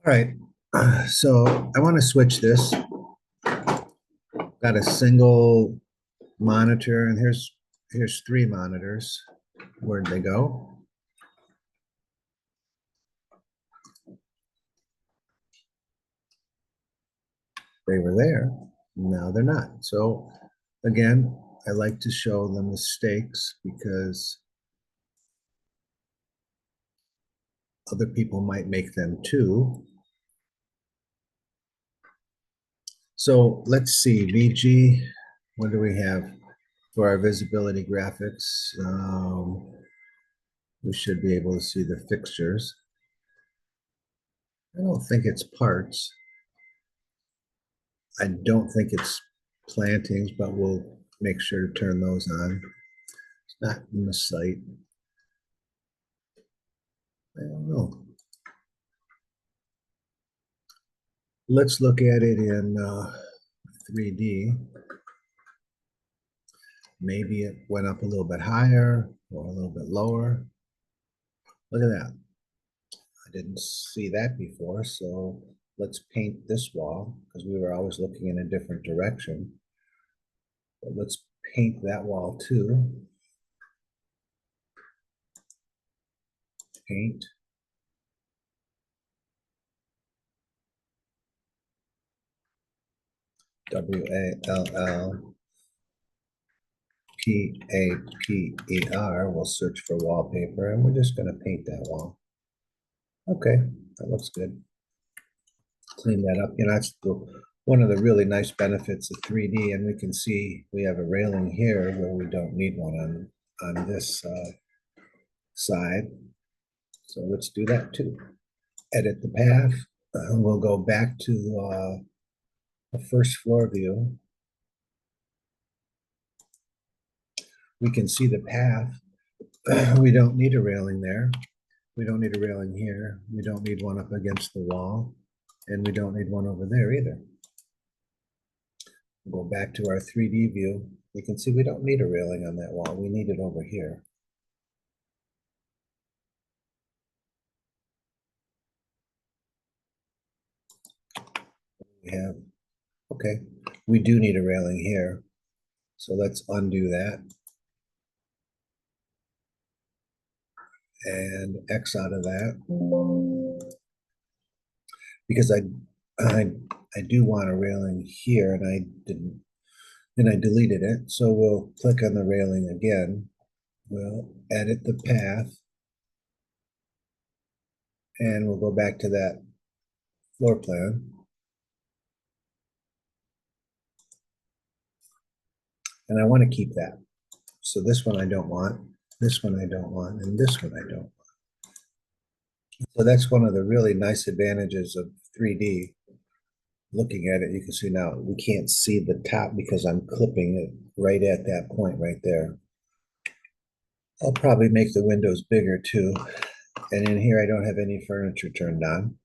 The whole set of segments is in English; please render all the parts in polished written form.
All right, so I want to switch this. Got a single monitor, and here's three monitors. Where'd they go? They were there. Now they're not. So again, I like to show the mistakes because other people might make them too. So let's see, VG, what do we have for our visibility graphics? We should be able to see the fixtures. I don't think it's parts. I don't think it's plantings, but we'll make sure to turn those on. It's not in the site. I don't know. Let's look at it in 3D. Maybe it went up a little bit higher or a little bit lower. Look at that. I didn't see that before, so let's paint this wall because we were always looking in a different direction. But let's paint that wall too. Paint. WALLPAPER. We'll search for wallpaper and we're just going to paint that wall. Okay, that looks good. Clean that up. You know, that's one of the really nice benefits of 3D, and we can see we have a railing here where we don't need one on this side. So let's do that too. Edit the path. We'll go back to the first floor view. We can see the path. We don't need a railing there. We don't need a railing here. We don't need one up against the wall. And we don't need one over there either. We'll go back to our 3D view. You can see we don't need a railing on that wall. We need it over here. We have, okay, we do need a railing here. So let's undo that. And X out of that. Because I do want a railing here and I didn't, and I deleted it. So we'll click on the railing again. We'll edit the path. And we'll go back to that floor plan. And I want to keep that. So this one I don't want, this one I don't want, and this one I don't want. So that's one of the really nice advantages of 3D. Looking at it, you can see now we can't see the top because I'm clipping it right at that point right there. I'll probably make the windows bigger too. And in here, I don't have any furniture turned on.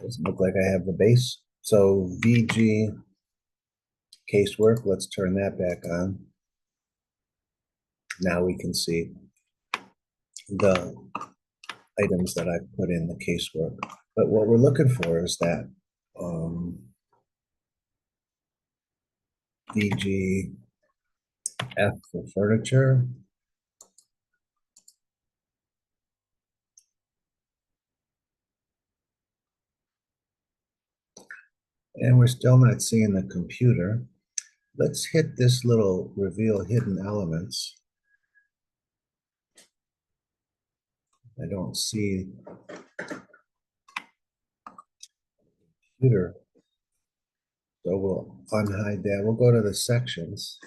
Doesn't look like I have the base. So VG casework, let's turn that back on. Now we can see the items that I put in the casework. But what we're looking for is that VG F for furniture. And we're still not seeing the computer. Let's hit this little reveal hidden elements. I don't see computer. So we'll unhide that. We'll go to the sections.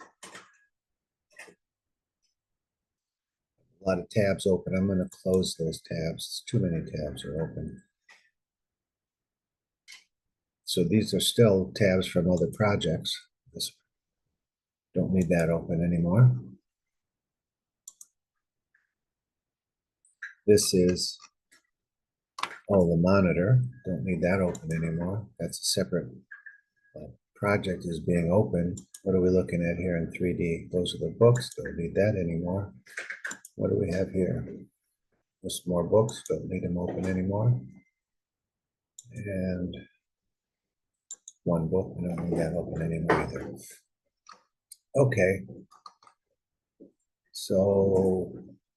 A lot of tabs open. I'm going to close those tabs. Too many tabs are open. So these are still tabs from other projects. Don't need that open anymore. This is, oh, the monitor. Don't need that open anymore. That's a separate project is being opened. What are we looking at here in 3D? Those are the books. Don't need that anymore. What do we have here? Just more books, don't need them open anymore. And one book, we don't need that open anymore either. Okay. So,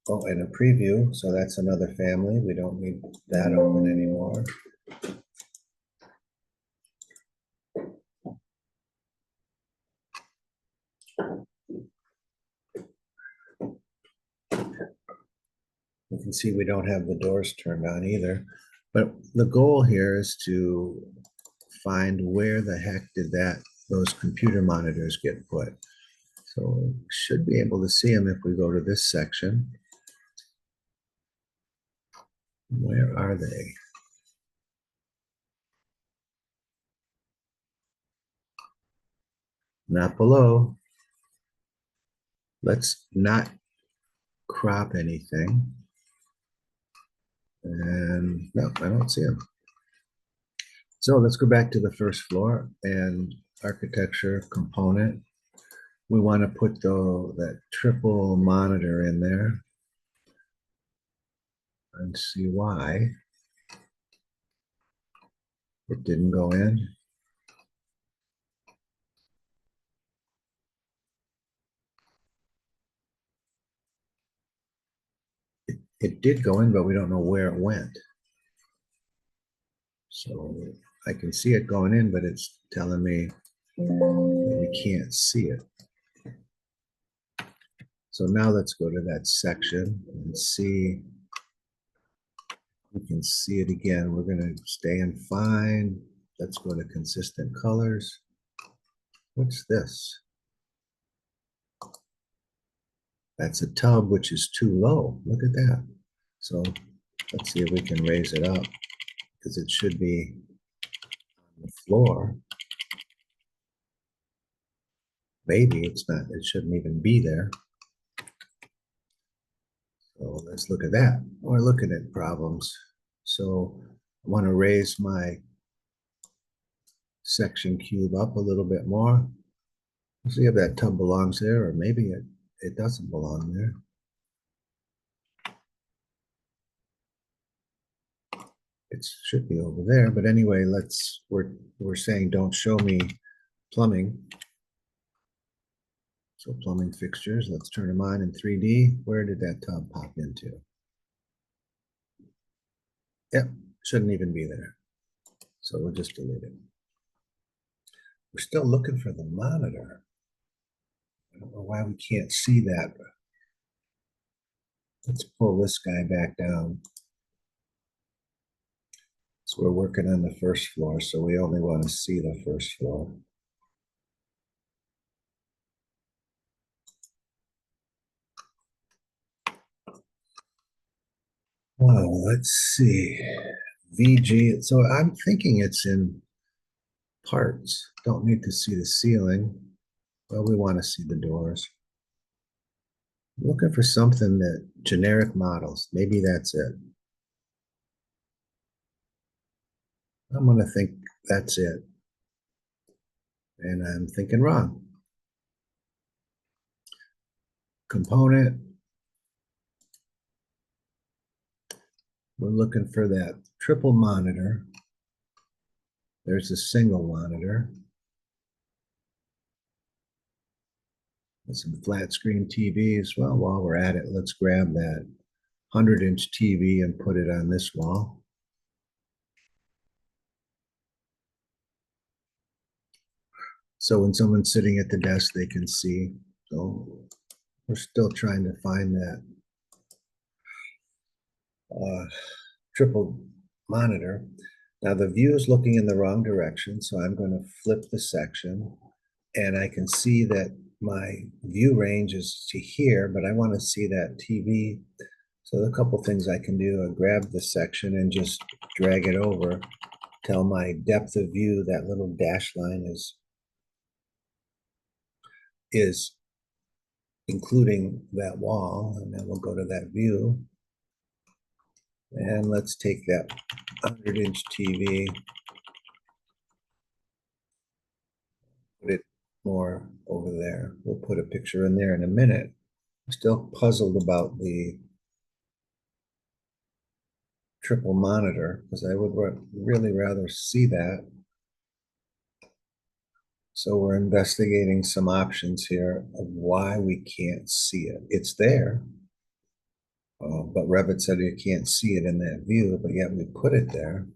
oh, and a preview, so that's another family. We don't need that open anymore. You can see we don't have the doors turned on either. But the goal here is to find where the heck did those computer monitors get put. So we should be able to see them if we go to this section. Where are they? Not below. Let's not crop anything. And no, I don't see them. So let's go back to the first floor and architecture component. We want to put that triple monitor in there and see why it didn't go in. It did go in, but we don't know where it went. So I can see it going in, but it's telling me that we can't see it. So now let's go to that section and see. We can see it again. We're going to stay in fine. Let's go to consistent colors. What's this? That's a tub, which is too low. Look at that. So let's see if we can raise it up, because it should be on the floor. Maybe it's not, it shouldn't even be there. So let's look at that. We're looking at problems. So I want to raise my section cube up a little bit more. See if that tub belongs there, or maybe it doesn't belong there. It should be over there, but anyway, we're saying don't show me plumbing. So plumbing fixtures, let's turn them on in 3D. Where did that tub pop into? Yep, shouldn't even be there. So we'll just delete it. We're still looking for the monitor. I don't know why we can't see that. Let's pull this guy back down. So we're working on the first floor, so we only want to see the first floor. Oh, let's see. VG, so I'm thinking it's in parts. Don't need to see the ceiling. Well, we want to see the doors. I'm looking for something that generic models. Maybe that's it. I'm going to think that's it. And I'm thinking wrong. Component. We're looking for that triple monitor. There's a single monitor. And some flat screen TVs. Well, while we're at it, let's grab that 100-inch TV and put it on this wall. So when someone's sitting at the desk, they can see. So we're still trying to find that triple monitor. Now the view is looking in the wrong direction, so I'm going to flip the section, and I can see that my view range is to here, but I want to see that TV. So a couple things I can do. I grab the section and just drag it over till my depth of view, that little dash line is including that wall, and then we'll go to that view. And let's take that 100-inch TV, put it more over there. We'll put a picture in there in a minute. I'm still puzzled about the triple monitor, because I would really rather see that. So we're investigating some options here of why we can't see it. It's there, but Revit said you can't see it in that view, but yet we put it there.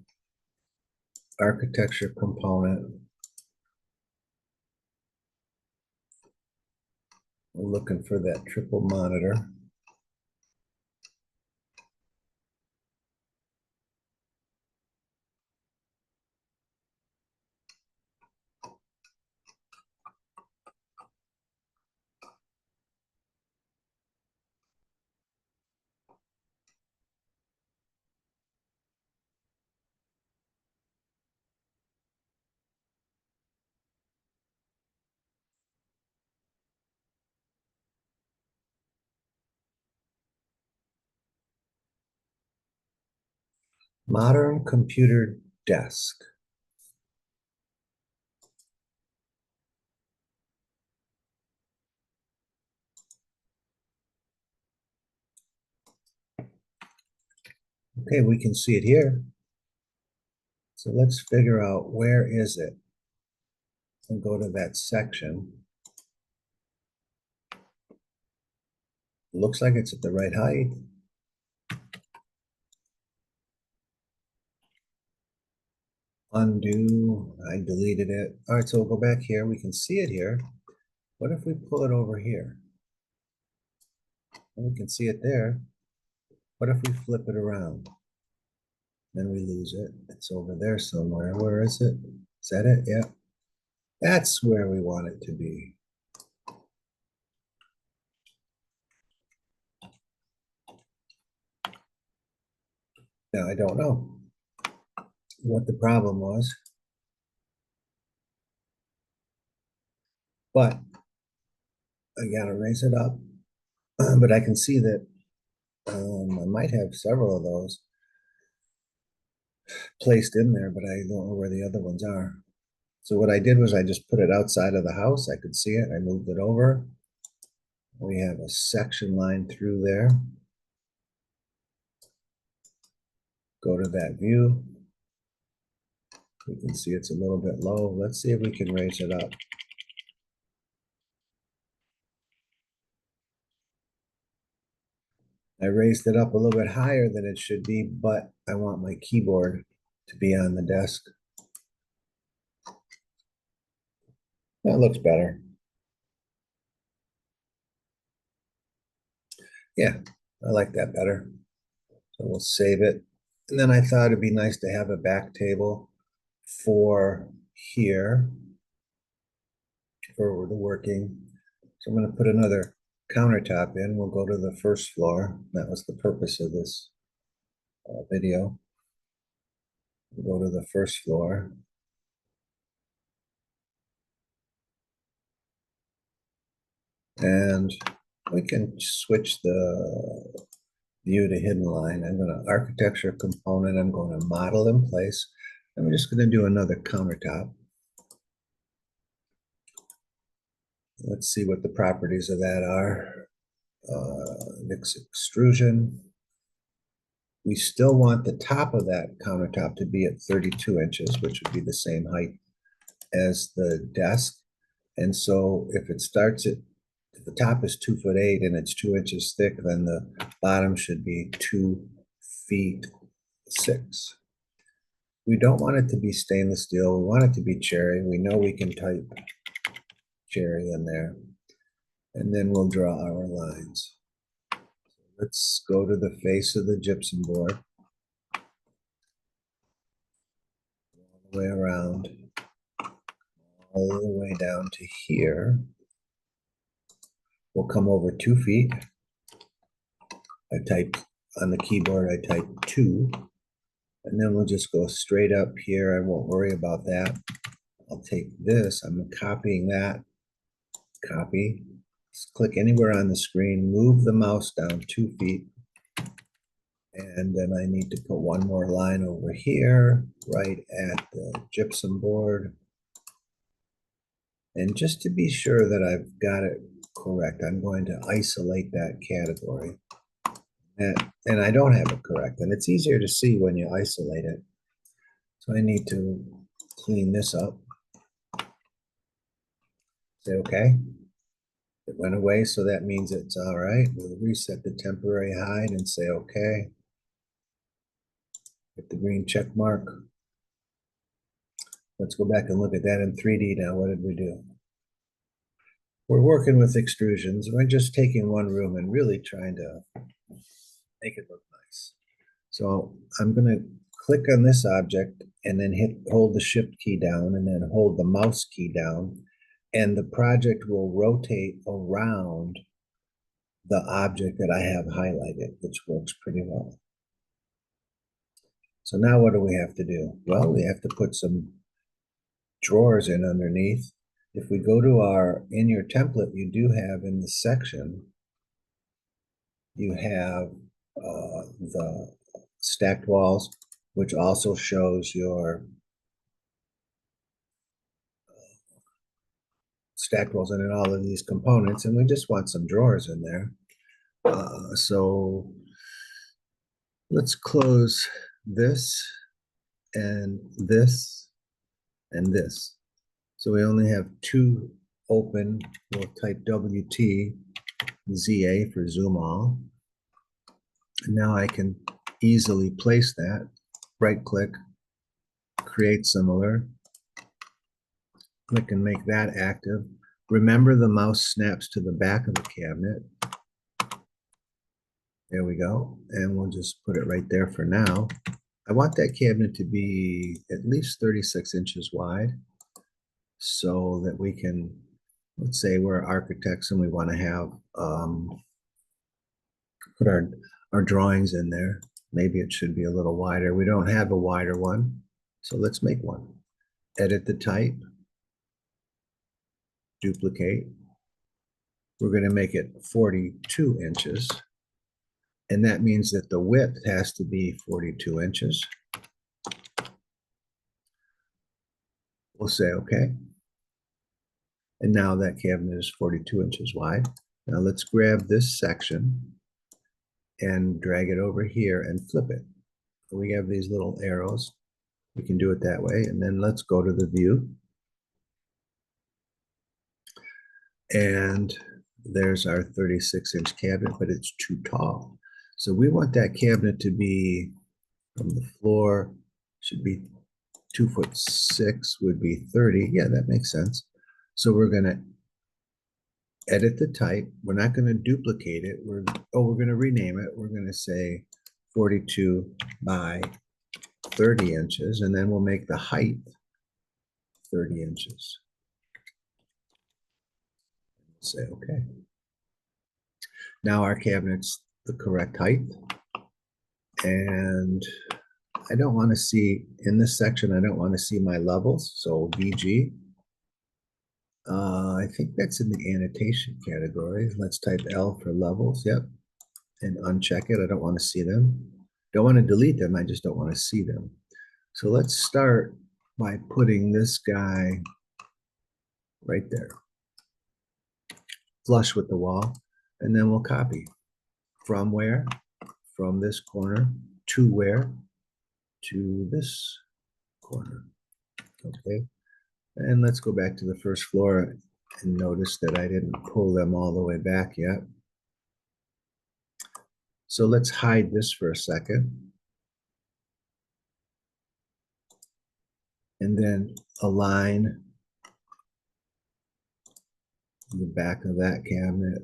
Architecture component. We're looking for that triple monitor. Modern computer desk. Okay, we can see it here. So let's figure out where is it and go to that section. Looks like it's at the right height. Undo, I deleted it. All right, so we'll go back here. We can see it here. What if we pull it over here? And we can see it there. What if we flip it around? Then we lose it. It's over there somewhere. Where is it? Is that it? Yeah. That's where we want it to be. Now, I don't know what the problem was, but I gotta raise it up. But I can see that I might have several of those placed in there, but I don't know where the other ones are. So what I did was I just put it outside of the house. I could see it. I moved it over. We have a section line through there. Go to that view. We can see it's a little bit low. Let's see if we can raise it up. I raised it up a little bit higher than it should be, but I want my keyboard to be on the desk. That looks better. Yeah, I like that better. So we'll save it. And then I thought it'd be nice to have a back table for here for the working. So I'm going to put another countertop in. We'll go to the first floor. That was the purpose of this video. We'll go to the first floor. And we can switch the view to hidden line. I'm going to architecture component. I'm going to model in place. I'm just going to do another countertop. Let's see what the properties of that are. Mix extrusion. We still want the top of that countertop to be at 32 inches, which would be the same height as the desk. And so if it starts at, if the top is 2'8" and it's 2 inches thick, then the bottom should be 2 feet 6. We don't want it to be stainless steel. We want it to be cherry. We know we can type cherry in there. And then we'll draw our lines. Let's go to the face of the gypsum board. All the way around. All the way down to here. We'll come over 2 feet. I type on the keyboard, I type 2. And then we'll just go straight up here. I won't worry about that. I'll take this, I'm copying that. Copy. Just click anywhere on the screen, move the mouse down 2 feet. And then I need to put one more line over here, right at the gypsum board. And just to be sure that I've got it correct, I'm going to isolate that category. And I don't have it correct, and it's easier to see when you isolate it. So I need to clean this up. Say okay. It went away, so that means it's all right. We'll reset the temporary hide and say okay. Hit the green check mark. Let's go back and look at that in 3D now. What did we do? We're working with extrusions. We're just taking one room and really trying to make it look nice. So I'm going to click on this object and then hold the shift key down and then hold the mouse key down, and the project will rotate around the object that I have highlighted, which works pretty well. So now what do we have to do? Well, we have to put some drawers in underneath. If we go to in your template, you do have in the section, you have the stacked walls, which also shows your stacked walls and in all of these components, and we just want some drawers in there. So let's close this and this and this. So we only have two open. We'll type WT ZA for zoom all. And now I can easily place that. Right click, create similar. Click and make that active. Remember, the mouse snaps to the back of the cabinet. There we go. And we'll just put it right there for now. I want that cabinet to be at least 36 inches wide so that we can, let's say we're architects and we want to have, put our drawings in there. Maybe it should be a little wider. We don't have a wider one, so let's make one. Edit the type. Duplicate. We're going to make it 42 inches. And that means that the width has to be 42 inches. We'll say okay. And now that cabinet is 42 inches wide. Now let's grab this section and drag it over here and flip it. We have these little arrows. We can do it that way. And then let's go to the view. And there's our 36-inch cabinet, but it's too tall. So we want that cabinet to be from the floor, should be 2'6", would be 30. Yeah, that makes sense. So we're going to edit the type. We're not going to duplicate it. We're going to rename it. We're going to say 42 by 30 inches, and then we'll make the height 30 inches. Say okay. Now our cabinet's the correct height. And I don't want to see, in this section, I don't want to see my levels. So VG. I think that's in the annotation category. Let's type L for levels. Yep. And uncheck it. I don't want to see them. Don't want to delete them. I just don't want to see them. So let's start by putting this guy right there, flush with the wall, and then we'll copy. From where? From this corner to where? To this corner. Okay. And let's go back to the first floor and notice that I didn't pull them all the way back yet. So let's hide this for a second. And then align the back of that cabinet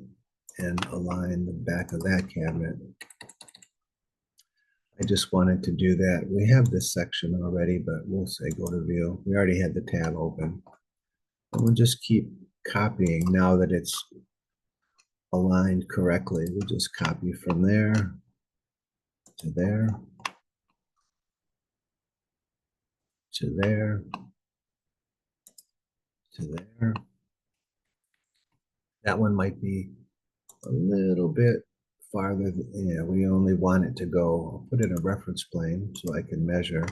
and align the back of that cabinet. I just wanted to do that. We have this section already, but we'll say go to view. We already had the tab open. And we'll just keep copying now that it's aligned correctly. We'll just copy from there to there to there to there. That one might be a little bit farther. Yeah, we only want it to go. I'll put in a reference plane so I can measure.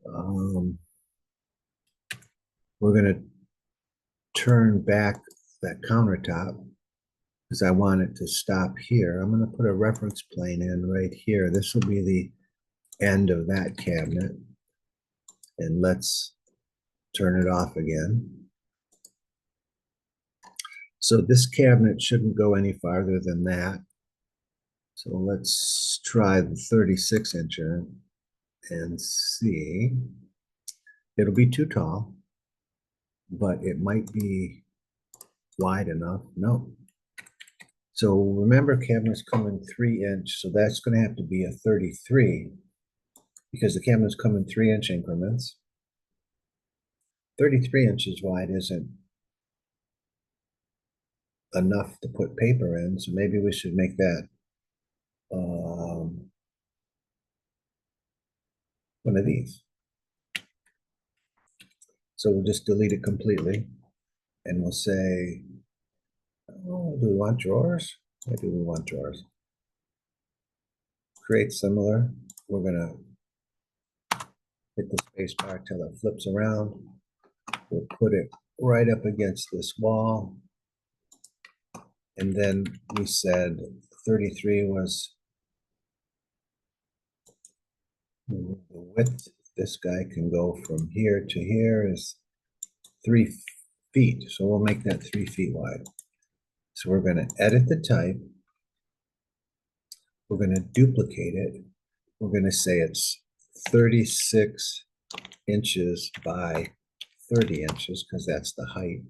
We're going to turn back that countertop because I want it to stop here. I'm going to put a reference plane in right here. This will be the end of that cabinet. And let's turn it off again. So this cabinet shouldn't go any farther than that. So let's try the 36 incher and see. It'll be too tall, but it might be wide enough. No. So remember, cabinets come in 3-inch, so that's going to have to be a 33 because the cabinets come in 3-inch increments. 33 inches wide isn't enough to put paper in, so maybe we should make that one of these. So we'll just delete it completely, and we'll say, oh, do we want drawers? Why do we want drawers? Create similar. We're gonna hit the space bar till it flips around. We'll put it right up against this wall. And then we said 33 was the width. This guy can go from here to here is 3 feet. So we'll make that 3 feet wide. So we're going to edit the type. We're going to duplicate it. We're going to say it's 36 inches by 30 inches because that's the height.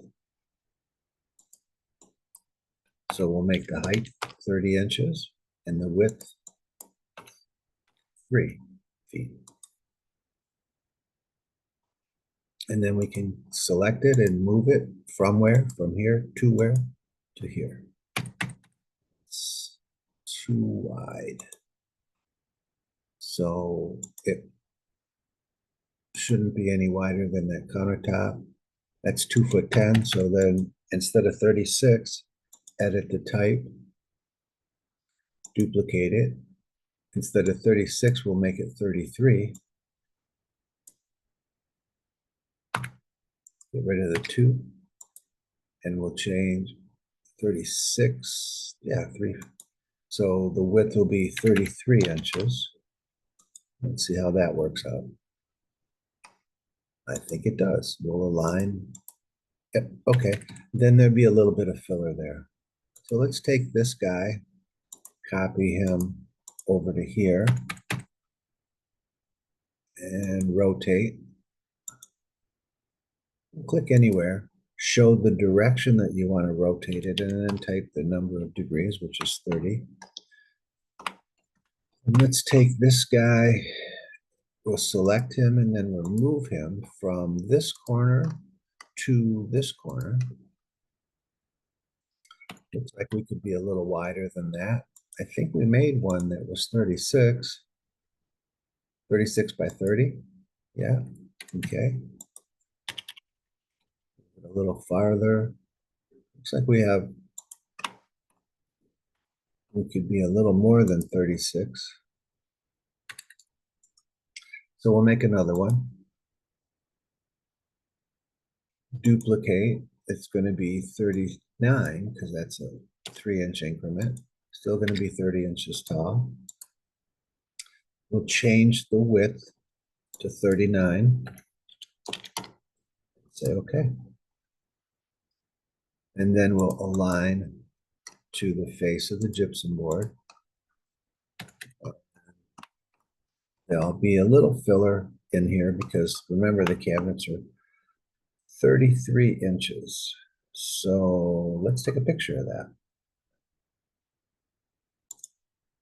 So we'll make the height 30 inches and the width 3 feet. And then we can select it and move it from where? From here to where? To here. It's too wide. So it shouldn't be any wider than that countertop. That's 2'10". So then instead of 36, edit the type, duplicate it. Instead of 36, we'll make it 33. Get rid of the 2. And we'll change 36. Yeah, 3. So the width will be 33 inches. Let's see how that works out. I think it does. We'll align. Yep, okay. Then there'd be a little bit of filler there. So let's take this guy, copy him over to here, and rotate. Click anywhere, show the direction that you want to rotate it, and then type the number of degrees, which is 30. And let's take this guy, we'll select him, and then we'll move him from this corner to this corner. Looks like we could be a little wider than that. I think we made one that was 36 by 30. Yeah, okay. A little farther. Looks like we could be a little more than 36. So we'll make another one. Duplicate. It's going to be 39 because that's a 3-inch increment. Still going to be 30 inches tall. We'll change the width to 39. Say okay. And then we'll align to the face of the gypsum board. There'll be a little filler in here because remember the cabinets are 33 inches. So let's take a picture of that.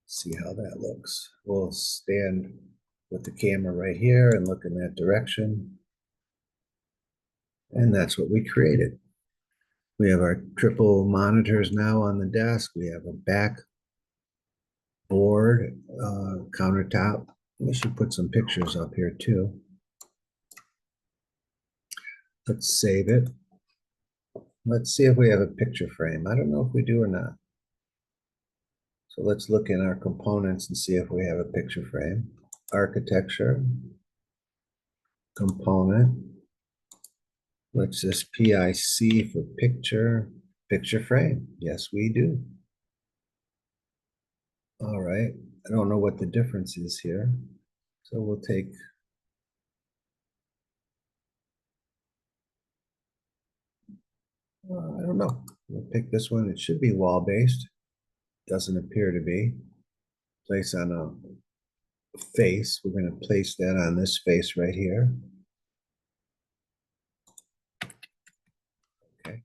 See how that looks. We'll stand with the camera right here and look in that direction. And that's what we created. We have our triple monitors now on the desk. We have a back board, countertop. We should put some pictures up here too. Let's save it. Let's see if we have a picture frame. I don't know if we do or not. So let's look in our components and see if we have a picture frame. Architecture, component. Let's just PIC for picture, Picture frame. Yes, we do. All right. I don't know what the difference is here. So we'll take, I don't know. We'll pick this one. It should be wall-based. Doesn't appear to be. Place on a face. We're going to place that on this face right here. Okay.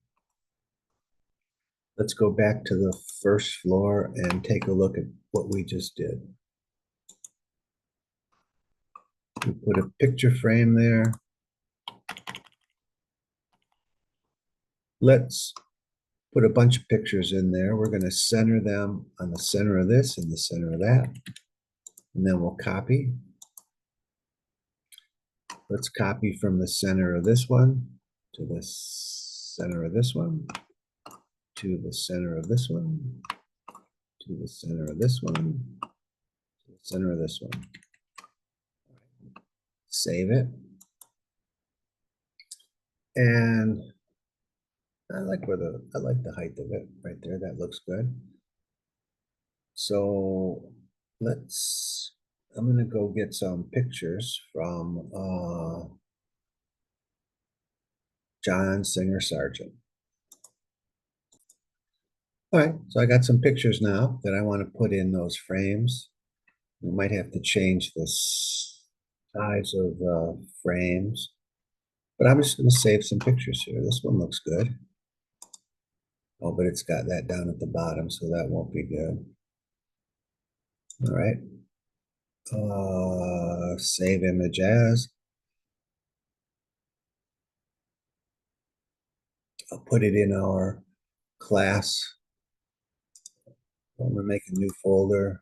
Let's go back to the first floor and take a look at what we just did. We put a picture frame there. Let's put a bunch of pictures in there. We're going to center them on the center of this and the center of that. And then we'll copy. Let's copy from the center of this one to the center of this one, to the center of this one, to the center of this one, to the center of this one. Save it. And I like the height of it right there. That looks good. So I'm gonna go get some pictures from John Singer Sargent. All right, so I got some pictures now that I want to put in those frames. We might have to change the size of the frames, but I'm just going to save some pictures here. This one looks good. Oh, but it's got that down at the bottom, so that won't be good. All right. Save image as. I'll put it in our class. I'm going to make a new folder.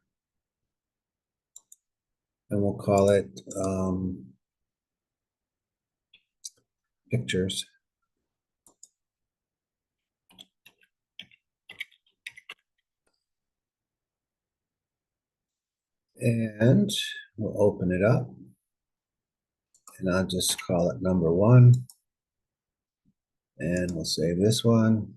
And we'll call it pictures. And we'll open it up. And I'll just call it number 1. And we'll save this one.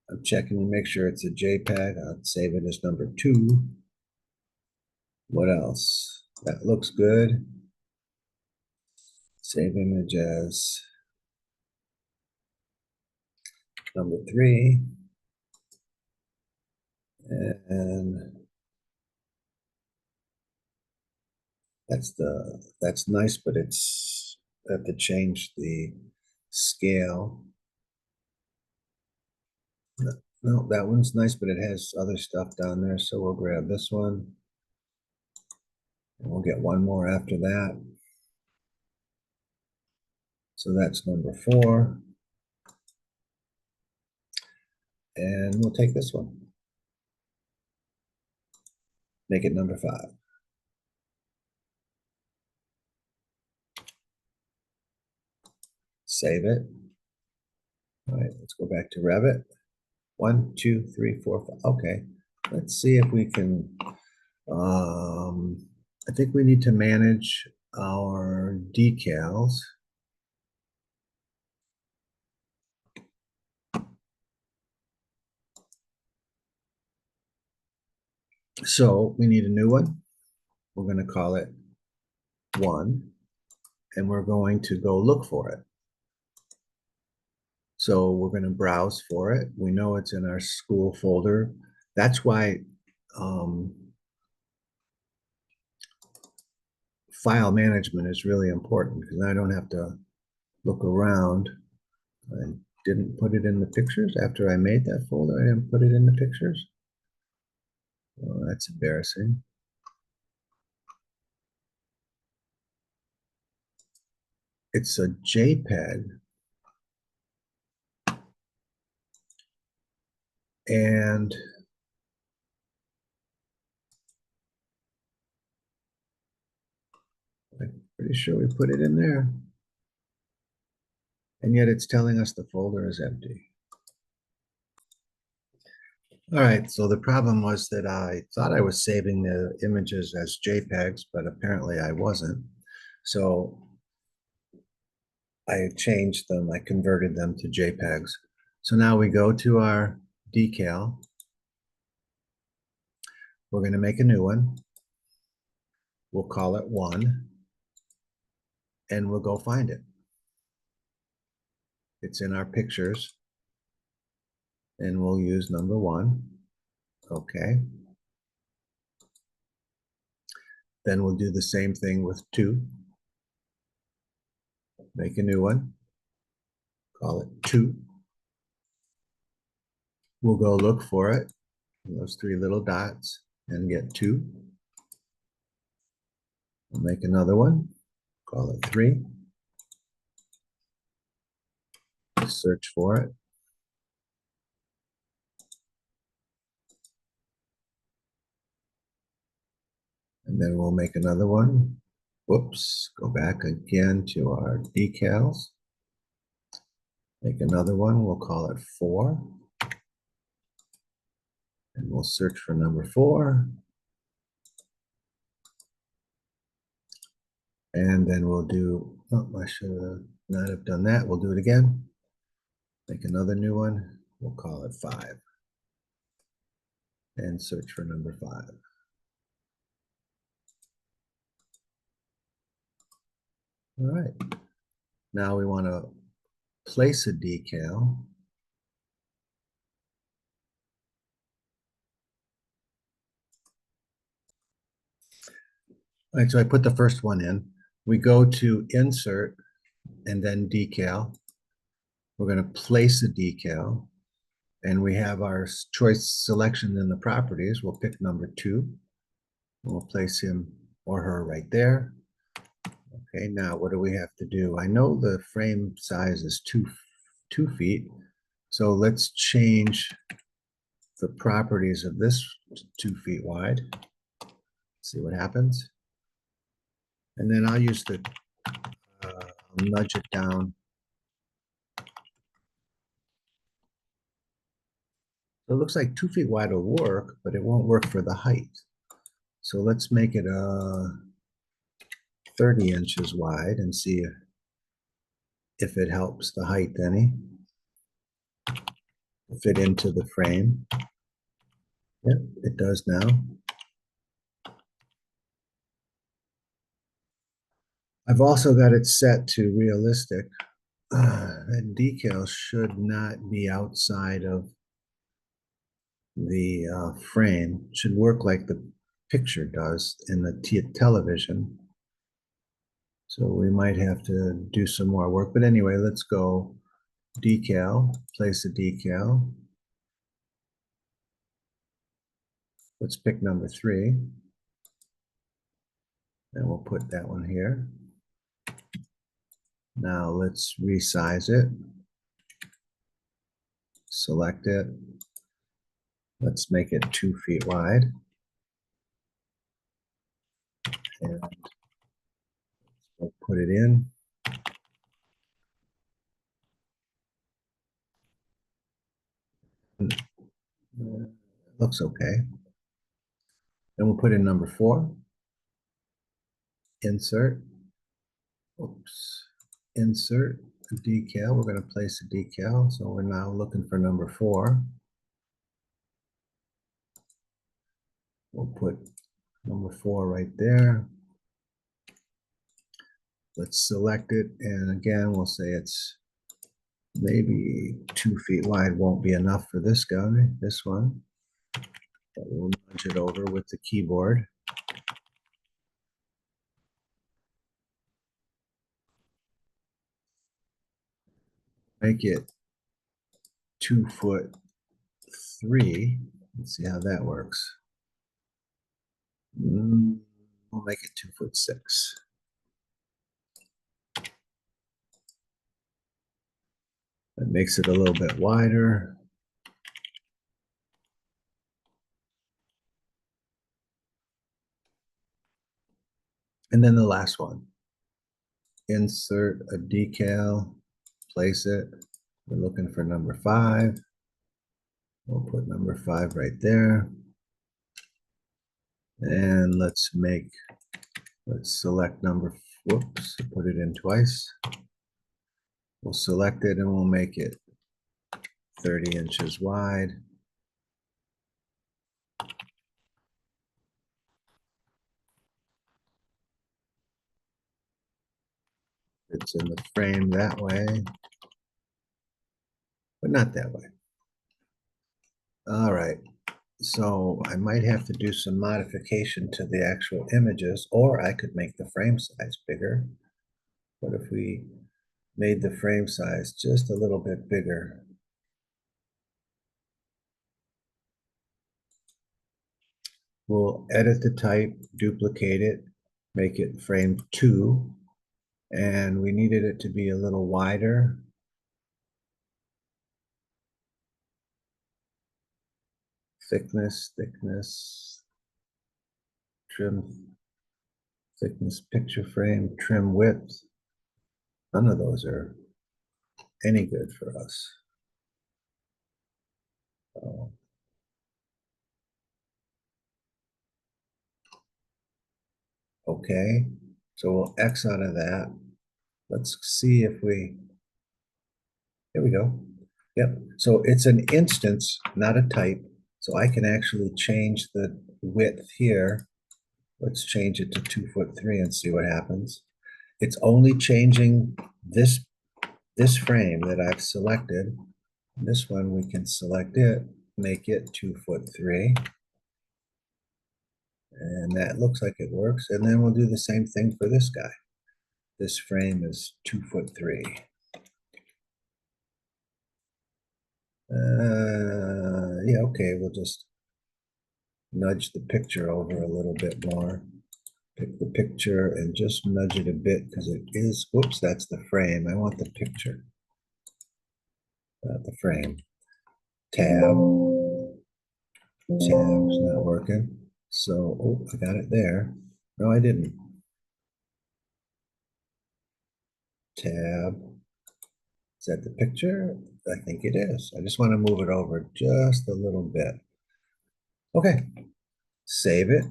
I'm checking to make sure it's a JPEG. I'll save it as number 2. What else? That looks good. Save image as number 3. And that's nice, but it's I have to change the scale. No, that one's nice, but it has other stuff down there, so we'll grab this one. And we'll get one more after that. So that's number 4. And we'll take this one. Make it number 5. Save it. All right, let's go back to Revit. 1, 2, 3, 4, 5. Okay, let's see if we can, I think we need to manage our decals. So we need a new one. We're going to call it 1, and we're going to go look for it. So we're going to browse for it. We know it's in our school folder. That's why file management is really important, because I don't have to look around. I didn't put it in the pictures after I made that folder. I didn't put it in the pictures. Oh, that's embarrassing. It's a JPEG. And I'm pretty sure we put it in there. And yet it's telling us the folder is empty. All right, so the problem was that I thought I was saving the images as JPEGs, but apparently I wasn't. So I changed them, I converted them to JPEGs. So now we go to our decal. We're going to make a new one. We'll call it 1, and we'll go find it. It's in our pictures, and we'll use number 1. Okay. Then we'll do the same thing with 2. Make a new one. Call it 2. We'll go look for it, those 3 little dots, and get 2. We'll make another one. Call it 3. Search for it. And then we'll make another one. Whoops, go back again to our decals. Make another one, we'll call it 4. And we'll search for number 4. And then we'll do, oh, I should not have done that. We'll do it again. Make another new one, we'll call it 5. And search for number 5. All right, now we want to place a decal. All right, so I put the first one in. We go to insert and then decal. We're going to place a decal, and we have our choice selection in the properties. We'll pick number 2. We'll place him or her right there. Okay, now what do we have to do? I know the frame size is 2 feet. So let's change the properties of this to 2 feet wide. See what happens. And then I'll use the nudge it down. So it looks like 2 feet wide will work, but it won't work for the height. So let's make it 30 inches wide and see if it helps the height any. Fit into the frame. Yep, it does now. I've also got it set to realistic. That decal should not be outside of the frame. It should work like the picture does in the television. So we might have to do some more work. But anyway, let's go decal, place a decal. Let's pick number 3. And we'll put that one here. Now let's resize it. Select it. Let's make it 2 feet wide. And we'll put it in. Looks okay. Then we'll put in number 4. Insert. Oops. Insert a decal. We're going to place a decal. So we're now looking for number 4. We'll put number 4 right there. Let's select it. And again, we'll say it's maybe 2 feet wide won't be enough for this guy, this one. But we'll nudge it over with the keyboard. Make it 2'3". Let's see how that works. We'll make it 2'6". That makes it a little bit wider. And then the last one. Insert a decal, place it. We're looking for number 5. We'll put number 5 right there. And let's select number, whoops, put it in twice. We'll select it and we'll make it 30 inches wide. It's in the frame that way, but not that way. All right, so I might have to do some modification to the actual images, or I could make the frame size bigger. But if we made the frame size just a little bit bigger, we'll edit the type, duplicate it, make it frame 2, and we needed it to be a little wider. Thickness, trim, thickness, picture frame, trim width. None of those are any good for us. So, okay, so we'll X out of that. Let's see if here we go. Yep, so it's an instance, not a type. So I can actually change the width here. Let's change it to 2'3" and see what happens. It's only changing this frame that I've selected. This one, we can select it, make it 2'3". And that looks like it works. And then we'll do the same thing for this guy. This frame is 2'3". Yeah, okay, we'll just nudge the picture over a little bit more. Pick the picture and just nudge it a bit because it is, whoops, that's the frame. I want the picture, not the frame. Tab. Tab's not working. So, oh, I got it there. No, I didn't. Tab. Is that the picture? I think it is. I just want to move it over just a little bit. Okay, save it.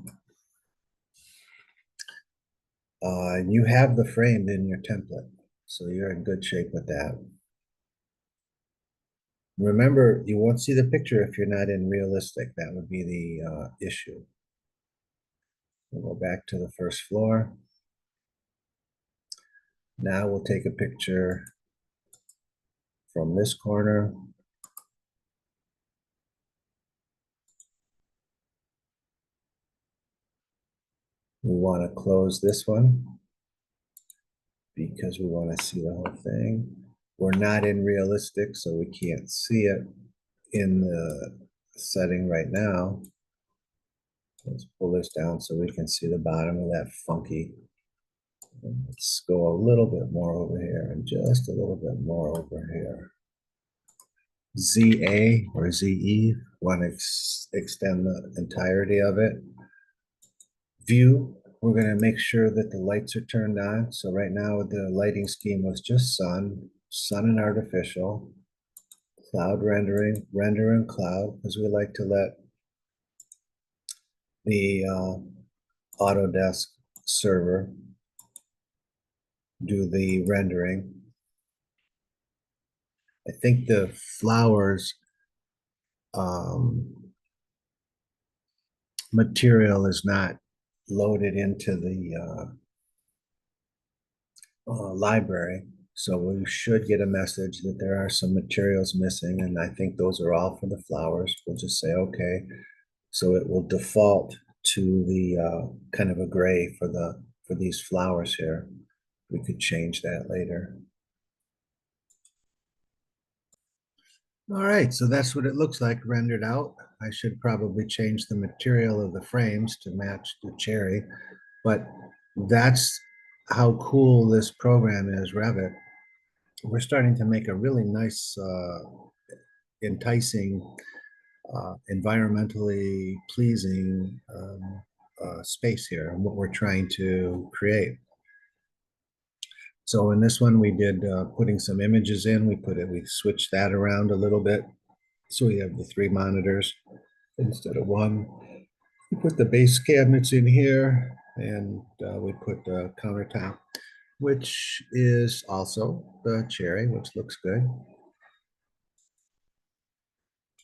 You have the frame in your template, so you're in good shape with that. Remember, you won't see the picture if you're not in realistic. That would be the issue. We'll go back to the first floor. Now we'll take a picture from this corner. We want to close this one because we want to see the whole thing. We're not in realistic, so we can't see it in the setting right now. Let's pull this down so we can see the bottom of that funky. Let's go a little bit more over here and just a little bit more over here. ZA or ZE, want to extend the entirety of it. View, we're going to make sure that the lights are turned on. So right now the lighting scheme was just sun and artificial. Cloud rendering, render and cloud, because we like to let the Autodesk server do the rendering. I think the flowers material is not loaded into the library. So we should get a message that there are some materials missing, and I think those are all for the flowers. We'll just say, okay. So it will default to the kind of a gray for these flowers here. We could change that later. All right, so that's what it looks like rendered out. I should probably change the material of the frames to match the cherry, but that's how cool this program is, Revit. We're starting to make a really nice, enticing, environmentally pleasing space here and what we're trying to create. So in this one, we did putting some images in. We switched that around a little bit. So we have the 3 monitors instead of 1. We put the base cabinets in here, and we put the countertop. which is also the cherry, which looks good.